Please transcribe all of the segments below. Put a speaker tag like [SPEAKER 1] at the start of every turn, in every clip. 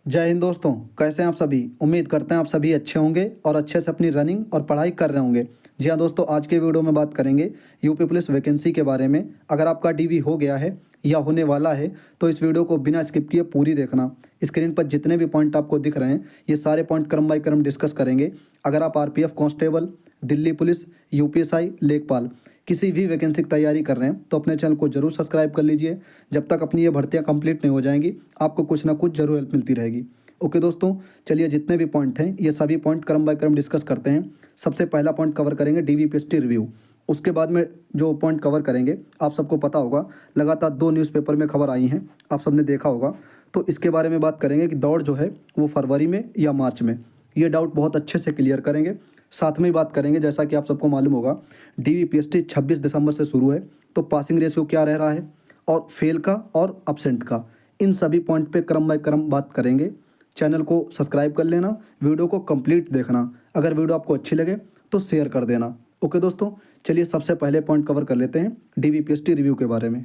[SPEAKER 1] जय हिंद दोस्तों। कैसे हैं आप सभी। उम्मीद करते हैं आप सभी अच्छे होंगे और अच्छे से अपनी रनिंग और पढ़ाई कर रहे होंगे। जी हाँ दोस्तों, आज के वीडियो में बात करेंगे यूपी पुलिस वैकेंसी के बारे में। अगर आपका डीवी हो गया है या होने वाला है तो इस वीडियो को बिना स्किप किए पूरी देखना। स्क्रीन पर जितने भी पॉइंट आपको दिख रहे हैं ये सारे पॉइंट क्रम बाय क्रम डिस्कस करेंगे। अगर आप RPF constable, Delhi police, UPSI, लेखपाल किसी भी वैकेंसी की तैयारी कर रहे हैं तो अपने चैनल को जरूर सब्सक्राइब कर लीजिए। जब तक अपनी ये भर्तियां कंप्लीट नहीं हो जाएंगी आपको कुछ ना कुछ जरूर हेल्प मिलती रहेगी। ओके दोस्तों, चलिए जितने भी पॉइंट हैं ये सभी पॉइंट क्रम बाय क्रम डिस्कस करते हैं। सबसे पहला पॉइंट कवर करेंगे डीवीपीएसटी रिव्यू। उसके बाद में जो पॉइंट कवर करेंगे आप सबको पता होगा, लगातार 2 न्यूज़पेपर में खबर आई हैं, आप सबने देखा होगा। तो इसके बारे में बात करेंगे कि दौड़ जो है वो फरवरी में या मार्च में, ये डाउट बहुत अच्छे से क्लियर करेंगे। साथ में ही बात करेंगे, जैसा कि आप सबको मालूम होगा डीवीपीएसटी 26 दिसंबर से शुरू है, तो पासिंग रेशियो क्या रह रहा है और फेल का और अपसेंट का, इन सभी पॉइंट पे क्रम बाय क्रम बात करेंगे। चैनल को सब्सक्राइब कर लेना, वीडियो को कंप्लीट देखना। अगर वीडियो आपको अच्छी लगे तो शेयर कर देना। ओके दोस्तों, चलिए सबसे पहले पॉइंट कवर कर लेते हैं डीवीपीएसटी रिव्यू के बारे में।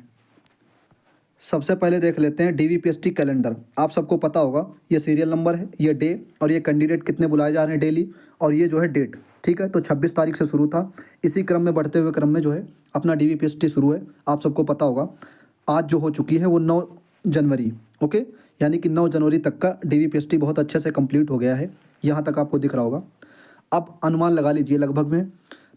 [SPEAKER 1] सबसे पहले देख लेते हैं डीवीपीएसटी कैलेंडर। आप सबको पता होगा ये सीरियल नंबर है, ये डे और ये कैंडिडेट कितने बुलाए जा रहे हैं डेली, और ये जो है डेट। ठीक है, तो 26 तारीख से शुरू था। इसी क्रम में बढ़ते हुए क्रम में जो है अपना डीवीपीएसटी शुरू है। आप सबको पता होगा आज जो हो चुकी है वो 9 जनवरी। ओके, यानी कि 9 जनवरी तक का डीवीपीएसटी बहुत अच्छे से कंप्लीट हो गया है। यहाँ तक आपको दिख रहा होगा। अब अनुमान लगा लीजिए लगभग में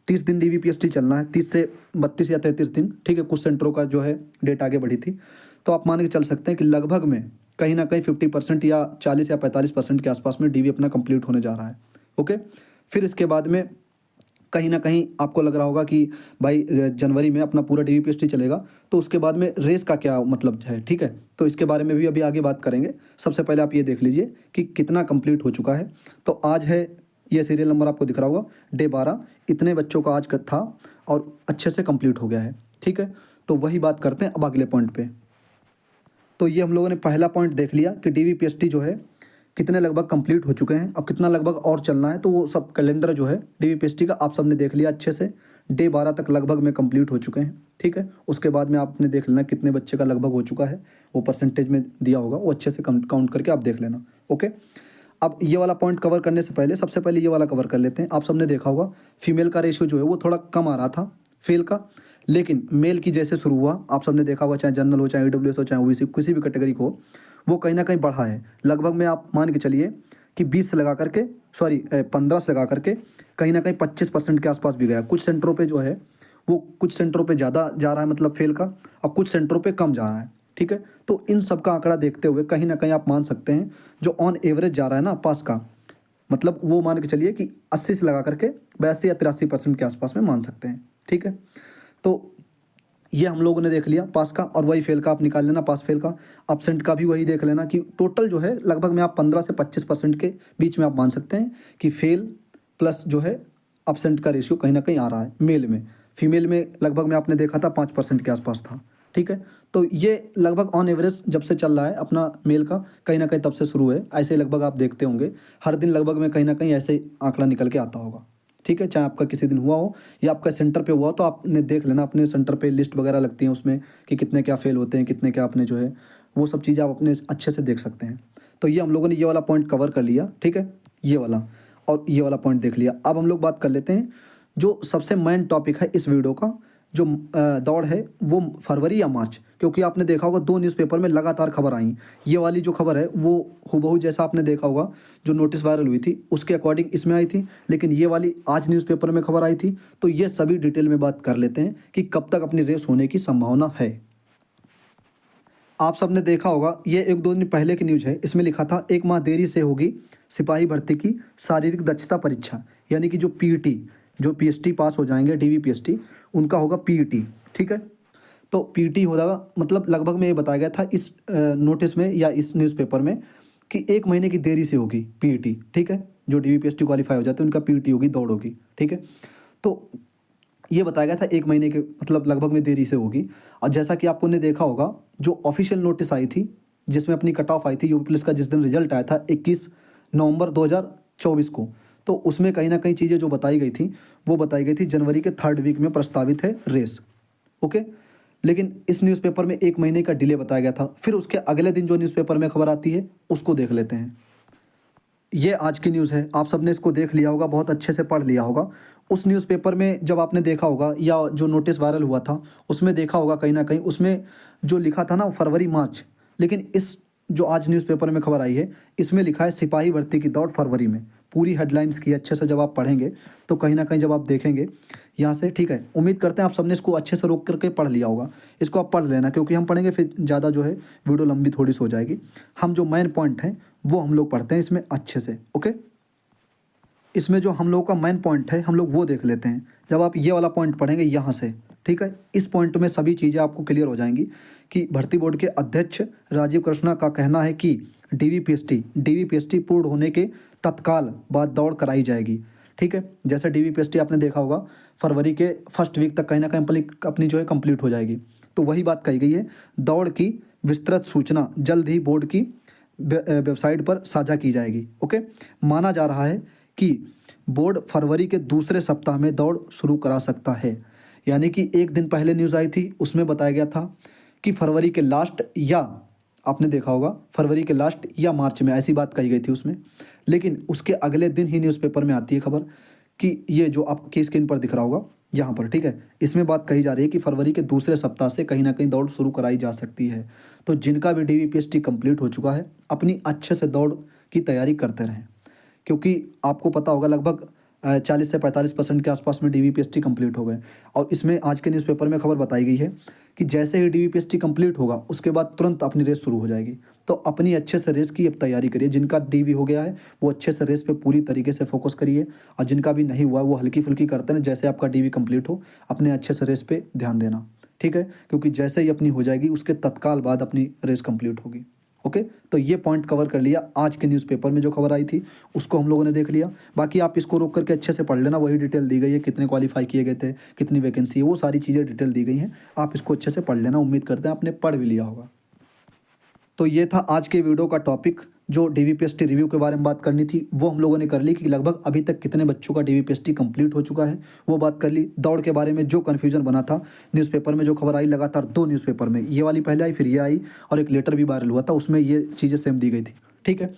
[SPEAKER 1] 30 दिन डीवीपीएसटी चलना है, 30 से 32 या 33 दिन। ठीक है, कुछ सेंटरों का जो है डेट आगे बढ़ी थी, तो आप मान के चल सकते हैं कि लगभग में कहीं ना कहीं 50% या 40 या 45% के आसपास में डीवी अपना कंप्लीट होने जा रहा है। ओके, फिर इसके बाद में कहीं ना कहीं आपको लग रहा होगा कि भाई जनवरी में अपना पूरा डीवीपीएसटी चलेगा, तो उसके बाद में रेस का क्या मतलब है। ठीक है, तो इसके बारे में भी अभी आगे बात करेंगे। सबसे पहले आप ये देख लीजिए कि कितना कंप्लीट हो चुका है। तो आज है, ये सीरियल नंबर आपको दिख रहा होगा, डे 12। इतने बच्चों का आज का था और अच्छे से कंप्लीट हो गया है। ठीक है, तो वही बात करते हैं अब अगले पॉइंट पे। तो ये हम लोगों ने पहला पॉइंट देख लिया कि डीवीपीएसटी जो है कितने लगभग कंप्लीट हो चुके हैं, अब कितना लगभग और चलना है। तो वो सब कैलेंडर जो है डीवीपीएसटी का आप सब ने देख लिया अच्छे से। डे 12 तक लगभग में कंप्लीट हो चुके हैं। ठीक है, उसके बाद में आपने देख लेना कितने बच्चे का लगभग हो चुका है, वो परसेंटेज में दिया होगा, वो अच्छे से काउंट करके आप देख लेना। ओके, अब ये वाला पॉइंट कवर करने से पहले सबसे पहले ये वाला कवर कर लेते हैं। आप सबने देखा होगा फीमेल का रेशियो जो है वो थोड़ा कम आ रहा था फेल का, लेकिन मेल की जैसे शुरू हुआ, आप सबने देखा होगा, चाहे जनरल हो, चाहे ईडब्ल्यूएस हो, चाहे ओबीसी, किसी भी कैटेगरी को हो, वो कहीं ना कहीं बढ़ा है। लगभग में आप मान के चलिए कि 20 से लगा करके, सॉरी 15 से लगा करके कहीं ना कहीं 25% के आसपास भी गया। कुछ सेंटरों पे जो है वो कुछ सेंटरों पे ज़्यादा जा रहा है, मतलब फेल का, और कुछ सेंटरों पे कम जा रहा है। ठीक है, तो इन सब का आंकड़ा देखते हुए कहीं ना कहीं आप मान सकते हैं जो ऑन एवरेज जा रहा है ना पास का, मतलब वो मान के चलिए कि 80 से लगा करके 82 या 83% के आसपास में मान सकते हैं। ठीक है, तो ये हम लोगों ने देख लिया पास का, और वही फेल का आप निकाल लेना, पास फेल का। अपसेंट का भी वही देख लेना कि टोटल जो है लगभग में आप 15 से 25% के बीच में आप मान सकते हैं कि फेल प्लस जो है अपसेंट का रेशियो कहीं ना कहीं आ रहा है मेल में। फीमेल में लगभग में आपने देखा था 5% के आसपास था। ठीक है, तो ये लगभग ऑन एवरेज जब से चल रहा है अपना मेल का, कहीं ना कहीं तब से शुरू है। ऐसे ही लगभग आप देखते होंगे हर दिन लगभग में कहीं ना कहीं ऐसे ही आंकड़ा निकल के आता होगा। ठीक है, चाहे आपका किसी दिन हुआ हो या आपका सेंटर पे हुआ हो, तो आपने देख लेना, अपने सेंटर पे लिस्ट वगैरह लगती है उसमें कि कितने क्या फेल होते हैं, कितने क्या अपने जो है वो सब चीज़ें आप अपने अच्छे से देख सकते हैं। तो ये हम लोगों ने ये वाला पॉइंट कवर कर लिया। ठीक है, ये वाला और ये वाला पॉइंट देख लिया। अब हम लोग बात कर लेते हैं जो सबसे मेन टॉपिक है इस वीडियो का, जो दौड़ है वो फरवरी या मार्च, क्योंकि आपने देखा होगा 2 न्यूज़पेपर में लगातार खबर आई। ये वाली जो खबर है वो हूबहू जैसा आपने देखा होगा जो नोटिस वायरल हुई थी उसके अकॉर्डिंग इसमें आई थी, लेकिन ये वाली आज न्यूज़पेपर में खबर आई थी। तो ये सभी डिटेल में बात कर लेते हैं कि कब तक अपनी रेस होने की संभावना है। आप सबने देखा होगा ये 1-2 दिन पहले की न्यूज़ है, इसमें लिखा था 1 माह देरी से होगी सिपाही भर्ती की शारीरिक दक्षता परीक्षा, यानी कि जो पीईटी, जो पीएसटी पास हो जाएंगे डीवीपीएसटी, उनका होगा पीईटी। ठीक है, तो पीईटी हो जाएगा, मतलब लगभग में ये बताया गया था इस नोटिस में या इस न्यूज़पेपर में कि 1 महीने की देरी से होगी पीईटी। ठीक है, जो डीवीपीएसटी क्वालिफाई हो जाते हैं उनका पीईटी होगी, दौड़ होगी। ठीक है, तो ये बताया गया था 1 महीने के मतलब लगभग में देरी से होगी। और जैसा कि आपको ने देखा होगा जो ऑफिशियल नोटिस आई थी जिसमें अपनी कट ऑफ आई थी यूपी पुलिस का, जिस दिन रिजल्ट आया था 21 नवंबर 2024 को, तो उसमें कहीं ना कहीं चीज़ें जो बताई गई थी वो बताई गई थी जनवरी के 3rd वीक में प्रस्तावित है रेस। ओके, लेकिन इस न्यूज़पेपर में 1 महीने का डिले बताया गया था। फिर उसके अगले दिन जो न्यूज़पेपर में खबर आती है उसको देख लेते हैं। ये आज की न्यूज़ है, आप सबने इसको देख लिया होगा, बहुत अच्छे से पढ़ लिया होगा। उस न्यूज़पेपर में जब आपने देखा होगा या जो नोटिस वायरल हुआ था उसमें देखा होगा कहीं ना कहीं उसमें जो लिखा था ना फरवरी मार्च, लेकिन इस जो आज न्यूज़पेपर में खबर आई है इसमें लिखा है सिपाही भर्ती की दौड़ फरवरी में। पूरी हेडलाइंस की अच्छे से जब आप पढ़ेंगे तो कहीं ना कहीं जब आप देखेंगे यहाँ से, ठीक है, उम्मीद करते हैं आप सबने इसको अच्छे से रोक करके पढ़ लिया होगा। इसको आप पढ़ लेना क्योंकि हम पढ़ेंगे फिर ज़्यादा जो है वीडियो लंबी थोड़ी सी हो जाएगी। हम जो मेन पॉइंट हैं वो हम लोग पढ़ते हैं इसमें अच्छे से, ओके। इसमें जो हम लोगों का मेन पॉइंट है हम लोग वो देख लेते हैं। जब आप ये वाला पॉइंट पढ़ेंगे यहाँ से, ठीक है, इस पॉइंट में सभी चीज़ें आपको क्लियर हो जाएंगी कि भर्ती बोर्ड के अध्यक्ष राजीव कृष्णा का कहना है कि डीवीपीएसटी पूर्ण होने के तत्काल बाद दौड़ कराई जाएगी। ठीक है, जैसे डीवीपीएसटी आपने देखा होगा फरवरी के फर्स्ट वीक तक कहीं ना कहीं अपनी जो है कंप्लीट हो जाएगी। तो वही बात कही गई है, दौड़ की विस्तृत सूचना जल्द ही बोर्ड की वेबसाइट पर साझा की जाएगी। ओके, माना जा रहा है कि बोर्ड फरवरी के दूसरे सप्ताह में दौड़ शुरू करा सकता है। यानी कि एक दिन पहले न्यूज़ आई थी उसमें बताया गया था कि फरवरी के लास्ट या आपने देखा होगा फरवरी के लास्ट या मार्च में, ऐसी बात कही गई थी उसमें। लेकिन उसके अगले दिन ही न्यूज़पेपर में आती है खबर कि ये जो आपकी स्क्रीन पर दिख रहा होगा यहाँ पर, ठीक है, इसमें बात कही जा रही है कि फरवरी के दूसरे सप्ताह से कहीं ना कहीं दौड़ शुरू कराई जा सकती है। तो जिनका भी डीवीपीएसटी कंप्लीट हो चुका है अपनी अच्छे से दौड़ की तैयारी करते रहें, क्योंकि आपको पता होगा लगभग 40 से 45% के आसपास में डीवीपीएसटी कंप्लीट हो गए। और इसमें आज के न्यूज़पेपर में खबर बताई गई है कि जैसे ही डीवीपीएसटी कंप्लीट होगा उसके बाद तुरंत अपनी रेस शुरू हो जाएगी। तो अपनी अच्छे से रेस की अब तैयारी करिए। जिनका डीवी हो गया है वो अच्छे से रेस पे पूरी तरीके से फोकस करिए, और जिनका भी नहीं हुआ वो हल्की फुल्की करते हैं। जैसे आपका डीवी कंप्लीट हो अपने अच्छे से रेस पे ध्यान देना, ठीक है, क्योंकि जैसे ही अपनी हो जाएगी उसके तत्काल बाद अपनी रेस कंप्लीट होगी। ओके, तो ये पॉइंट कवर कर लिया। आज के न्यूज़पेपर में जो खबर आई थी उसको हम लोगों ने देख लिया। बाकी आप इसको रोक करके अच्छे से पढ़ लेना, वही डिटेल दी गई है, कितने क्वालिफाई किए गए थे, कितनी वैकेंसी है, वो सारी चीज़ें डिटेल दी गई हैं। आप इसको अच्छे से पढ़ लेना, उम्मीद करते हैं आपने पढ़ भी लिया होगा। तो ये था आज के वीडियो का टॉपिक, जो डीवीपीएसटी रिव्यू के बारे में बात करनी थी वो हम लोगों ने कर ली कि लगभग अभी तक कितने बच्चों का डीवीपीएसटी कंप्लीट हो चुका है वो बात कर ली। दौड़ के बारे में जो कन्फ्यूजन बना था न्यूज़पेपर में जो खबर आई, लगातार 2 न्यूज़पेपर में, ये वाली पहले आई फिर ये आई, और एक लेटर भी वायरल हुआ था उसमें ये चीज़ें सेम दी गई थी। ठीक है,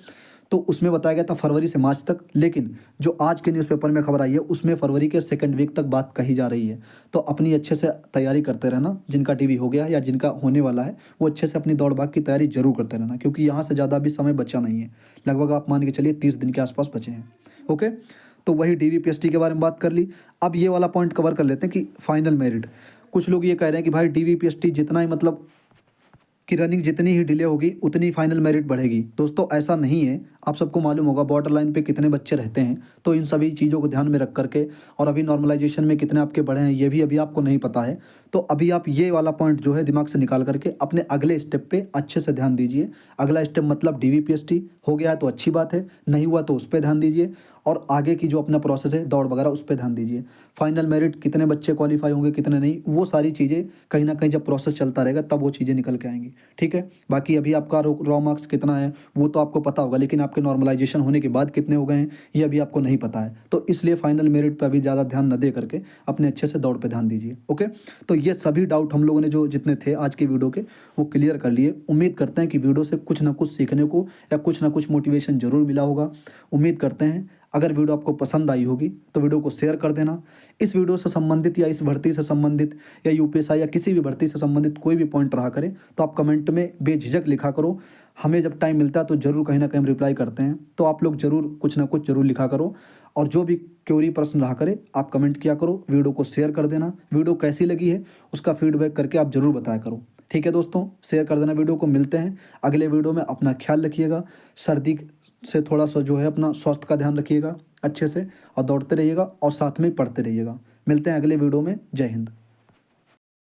[SPEAKER 1] तो उसमें बताया गया था फरवरी से मार्च तक, लेकिन जो आज के न्यूज़पेपर में खबर आई है उसमें फरवरी के सेकंड वीक तक बात कही जा रही है। तो अपनी अच्छे से तैयारी करते रहना, जिनका डीवी हो गया है या जिनका होने वाला है वो अच्छे से अपनी दौड़ भाग की तैयारी जरूर करते रहना, क्योंकि यहाँ से ज़्यादा भी समय बचा नहीं है। लगभग आप मान के चलिए 30 दिन के आसपास बचे हैं। ओके, तो वही डीवीपीएसटी के बारे में बात कर ली। अब ये वाला पॉइंट कवर कर लेते हैं कि फाइनल मेरिट। कुछ लोग ये कह रहे हैं कि भाई डीवीपीएसटी जितना ही मतलब कि रनिंग जितनी ही डिले होगी उतनी फाइनल मेरिट बढ़ेगी। दोस्तों ऐसा नहीं है, आप सबको मालूम होगा बॉर्डर लाइन पे कितने बच्चे रहते हैं, तो इन सभी चीज़ों को ध्यान में रख करके, और अभी नॉर्मलाइजेशन में कितने आपके बढ़े हैं ये भी अभी आपको नहीं पता है। तो अभी आप ये वाला पॉइंट जो है दिमाग से निकाल करके अपने अगले स्टेप पे अच्छे से ध्यान दीजिए। अगला स्टेप मतलब डीवीपीएसटी हो गया है तो अच्छी बात है, नहीं हुआ तो उस पर ध्यान दीजिए, और आगे की जो अपना प्रोसेस है दौड़ वगैरह उस पर ध्यान दीजिए। फाइनल मेरिट कितने बच्चे क्वालिफाई होंगे कितने नहीं, वो सारी चीज़ें कहीं ना कहीं जब प्रोसेस चलता रहेगा तब वो चीज़ें निकल के आएंगी। ठीक है, बाकी अभी आपका रॉ मार्क्स कितना है वो तो आपको पता होगा, लेकिन आपके नॉर्मलाइजेशन होने के बाद कितने हो गए हैं ये अभी आपको नहीं पता है। तो इसलिए फाइनल मेरिट पर अभी ज़्यादा ध्यान न दे करके अपने अच्छे से दौड़ पर ध्यान दीजिए। ओके, तो ये सभी डाउट हम लोगों ने जो जितने थे आज के वीडियो के वो क्लियर कर लिए। उम्मीद करते हैं कि वीडियो से कुछ ना कुछ सीखने को या कुछ ना कुछ मोटिवेशन जरूर मिला होगा। उम्मीद करते हैं अगर वीडियो आपको पसंद आई होगी तो वीडियो को शेयर कर देना। इस वीडियो से संबंधित या इस भर्ती से संबंधित या यूपीएससी या किसी भी भर्ती से संबंधित कोई भी पॉइंट रहा करे तो आप कमेंट में बेझिझक लिखा करो। हमें जब टाइम मिलता है तो ज़रूर कहीं ना कहीं हम रिप्लाई करते हैं, तो आप लोग ज़रूर कुछ ना कुछ ज़रूर लिखा करो। और जो भी क्वेरी प्रश्न रहा करे आप कमेंट किया करो, वीडियो को शेयर कर देना। वीडियो कैसी लगी है उसका फीडबैक करके आप ज़रूर बताया करो। ठीक है दोस्तों, शेयर कर देना वीडियो को। मिलते हैं अगले वीडियो में, अपना ख्याल रखिएगा। सर्दी से थोड़ा सा जो है अपना स्वास्थ्य का ध्यान रखिएगा अच्छे से, और दौड़ते रहिएगा और साथ में पढ़ते रहिएगा। मिलते हैं अगले वीडियो में। जय हिंद।